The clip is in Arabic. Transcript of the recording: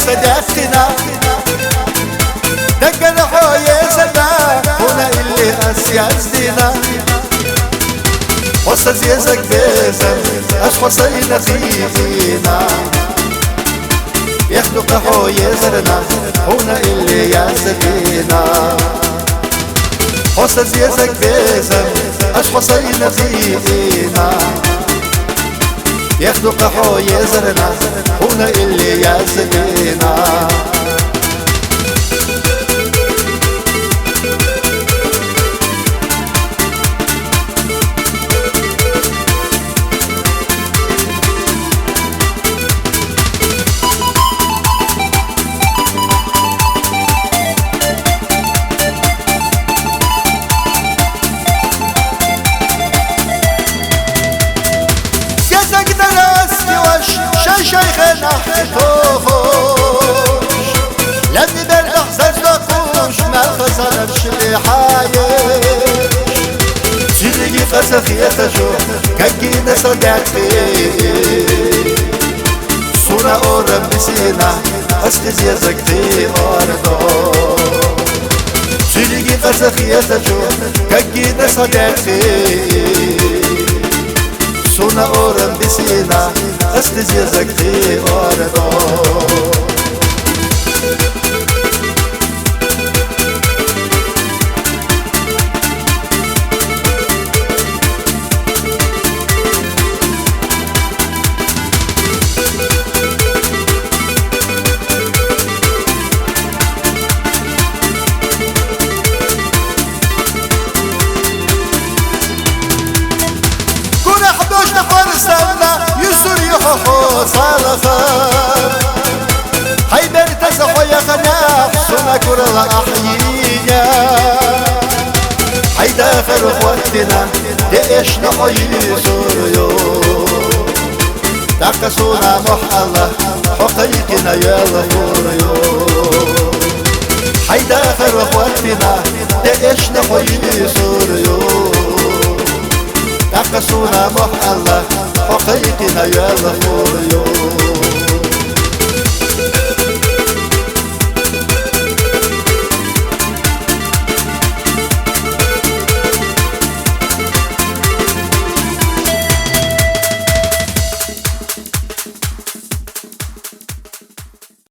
صديقنا دقنا حويزنا هنا اللي أسيازنا وصل يزك بيزن أشخصينا فينا يخلق حويزنا هنا اللي يزدينا وصل يزك بيزن أشخصينا فينا يخلق حويزنا هنا اللي يزدينا شيخنا حكيتوش لمي بالإحساس لقوش ما خسرش اللي حايش سيدي فسخية جو كاكينا صديقتي صورة أورم بسينا أسكز يزكتي أرضو سيدي فسخية جو كاكينا صديقتي صورة أورم بسينا أسكز يزكتي أرضو صالخا حيدر تسحو يا خناق سنكر الأحيية حيدا فرق وقتنا ديش نحيي سوريو تقسونا محلة حقيقنا يا الفوريو حيدا فرق وقتنا ديش نحيي سوريو تقسونا محلة حقيقنا يا الفوريو